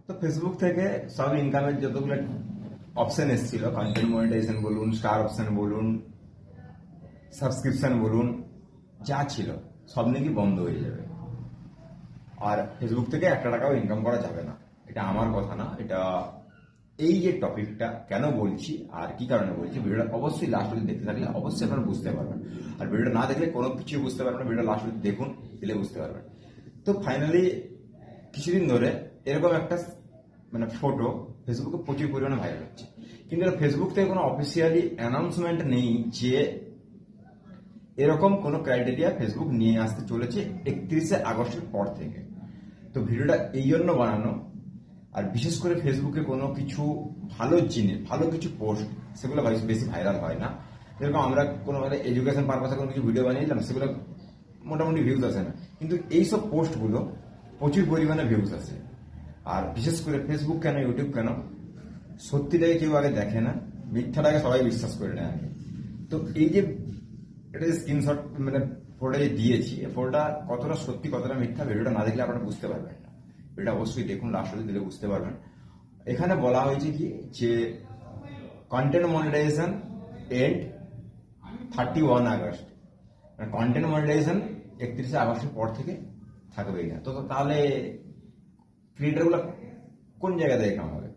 তো ফেসবুক থেকে সব ইনকামের যতগুলো অপশন এসেছিল, কন্টেন্ট মনিটাইজেশন বলুন, স্টার অপশন বলুন, সাবস্ক্রিপশন বলুন, যা ছিল সব নাকি বন্ধ হয়ে যাবে। আর ফেসবুক থেকে একটা টাকাও ইনকাম করা যাবে না। এটা আমার কথা না, এটা এই যে টপিকটা কেন বলছি আর কি কারণে বলছি, ভিডিওটা অবশ্যই লাস্ট অবধি দেখতে থাকলে অবশ্যই আপনারা বুঝতে পারবেন। আর ভিডিওটা না দেখলে কোনো কিছু বুঝতে পারবেন না, ভিডিওটা লাস্ট অবধি দেখুন, দিলে বুঝতে পারবেন। তো ফাইনালি কিছুদিন ধরে এরকম একটা ফটো ফেসবুকে প্রচুর পরিমাণে ভাইরাল হচ্ছে, কিন্তু ফেসবুক থেকে কোনো অফিসিয়ালি অ্যানাউন্সমেন্ট নেই যে এরকম কোনো ক্রাইটেরিয়া ফেসবুক নিয়ে আসতে চলেছে 31শে আগস্টের পর থেকে। তো ভিডিওটা এই জন্য বানানো, আর বিশেষ করে ফেসবুকে কোনো কিছু ভালো জিনিস, ভালো কিছু পোস্ট, সেগুলো বেশি ভাইরাল হয় না। যেরকম আমরা কোনো এডুকেশন পারপাসে কোনো কিছু ভিডিও বানিয়ে দিলাম, সেগুলো মোটামুটি ভিউজ আসে না, কিন্তু এইসব পোস্টগুলো প্রচুর পরিমাণে ভিউজ আসে। আর বিশেষ করে ফেসবুক কেন, ইউটিউব কেন, সত্যিটাকে কেউ আগে দেখে না, মিথ্যাটাকে সবাই বিশ্বাস করে নেয় আগে। তো এই যে এটা যে স্ক্রিনশট ফটোটা যে দিয়েছি, এই ফটোটা কতটা সত্যি কতটা মিথ্যা ভিডিওটা না দেখলে আপনারা বুঝতে পারবেন না। ভিডিওটা অবশ্যই দেখুন, লাস্ট অবধি দিলে বুঝতে পারবেন। এখানে বলা হয়েছে কি যে content monetization end 31 August, content monetization 31শে আগস্টের পর থেকে থাকবেই না। তো তাহলে ক্রিয়েটারগুলো কোন জায়গা থেকে কামাবে?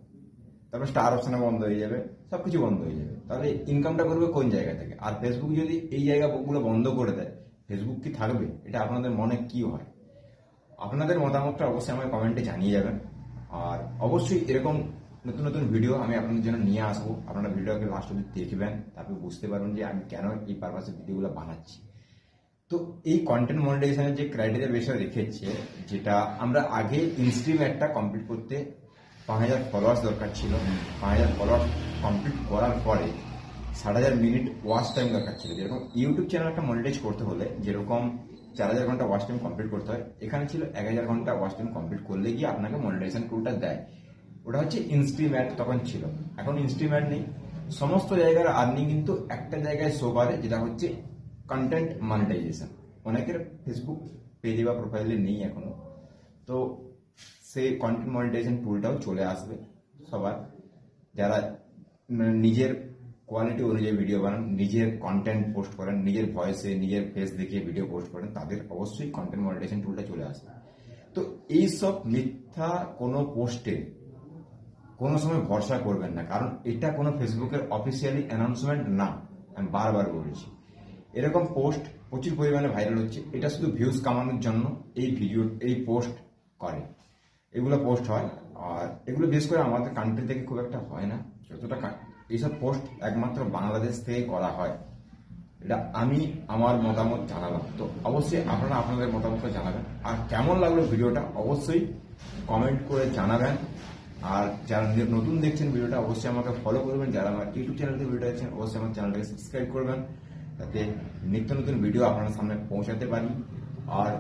তারপর স্টার অপশনে বন্ধ হয়ে যাবে, সবকিছু বন্ধ হয়ে যাবে, তাহলে ইনকামটা করবে কোন জায়গা থেকে? আর ফেসবুক যদি এই জায়গাগুলো বন্ধ করে দেয়, ফেসবুক কি থাকবে? এটা আপনাদের মনে কি হয়? আপনাদের মতামতটা অবশ্যই আমাকে কমেন্টে জানিয়ে যাবেন। আর অবশ্যই এরকম নতুন নতুন ভিডিও আমি আপনাদের জন্য নিয়ে আসবো। আপনারা ভিডিওকে লাস্ট অবধি দেখবেন, তারপর বুঝতে পারবেন যে আমি কেন এই পারপাসে ভিডিওগুলো বানাচ্ছি। তো এই কন্টেন্ট মনিটাইজেশনের যে ক্রাইটেরিয়া বিষয় রেখেছে, যেটা আমরা আগে ইনস্ট্রিম একটা কমপ্লিট করতে 5000 ফলোয়ার্স দরকার ছিল, 5000 ফলোয়ার্স কমপ্লিট করার পরে 6000 মিনিট ওয়াচ টাইম দরকার ছিল। যেরকম ইউটিউব চ্যানেল একটা মনিটাইজ করতে হলে যেরকম 4000 ঘন্টা ওয়াচ টাইম কমপ্লিট করতে হয়, এখানে ছিল 1000 ঘন্টা ওয়াচ টাইম কমপ্লিট করলে গিয়ে আপনাকে মনিটাইজেশন টুলটা দেয়। ওটা হচ্ছে ইনস্ট্রিম অ্যাড তখন ছিল, এখন ইনস্ট্রিম অ্যাড নেই। সমস্ত জায়গার আর্নিং কিন্তু একটা জায়গায় শো করে, যেটা হচ্ছে কন্টেন্ট মনিটাইজেশন। অনেকের ফেসবুক পেজে বা প্রোফাইলে নেই এখনো, তো সেই কন্টেন্ট মনিটাইজেশন টুলটাও চলে আসবে সবার। যারা নিজের কোয়ালিটি অনুযায়ী ভিডিও বানান, নিজের কন্টেন্ট পোস্ট করেন, নিজের ভয়েসে নিজের ফেস দেখিয়ে ভিডিও পোস্ট করেন, তাদের অবশ্যই কন্টেন্ট মনিটাইজেশন টুলটা চলে আসবে। তো এইসব মিথ্যা কোনো পোস্টে কোনো সময় ভরসা করবেন না, কারণ এটা কোনো ফেসবুকের অফিসিয়ালি অ্যানাউন্সমেন্ট না। আমি বারবার বলেছি, এরকম পোস্ট প্রচুর পরিমাণে ভাইরাল হচ্ছে, এটা শুধু ভিউজ কামানোর জন্য এই পোস্ট করে, এগুলো পোস্ট হয়। আর এগুলো বিশেষ করে আমাদের কান্ট্রি থেকে খুব একটা হয় না, যতটা এইসব পোস্ট একমাত্র বাংলাদেশ থেকে করা হয়। এটা আমি আমার মতামত জানালাম, তো অবশ্যই আপনারা আপনাদের মতামতটা জানাবেন। আর কেমন লাগলো ভিডিওটা অবশ্যই কমেন্ট করে জানাবেন। আর যারা নতুন দেখছেন ভিডিওটা অবশ্যই আমাকে ফলো করবেন, যারা আমার ইউটিউব চ্যানেল থেকে ভিডিও দেখছেন অবশ্যই আমার চ্যানেলটাকে সাবস্ক্রাইব করবেন, যাতে নিত্য নতুন ভিডিও আপনার সামনে পৌঁছাতে পারি। আর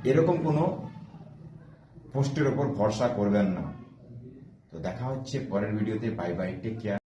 এরকম কোনো পোস্টের ওপর ভরসা করবেন না। তো দেখা হচ্ছে পরের ভিডিওতে। Bye bye, take care.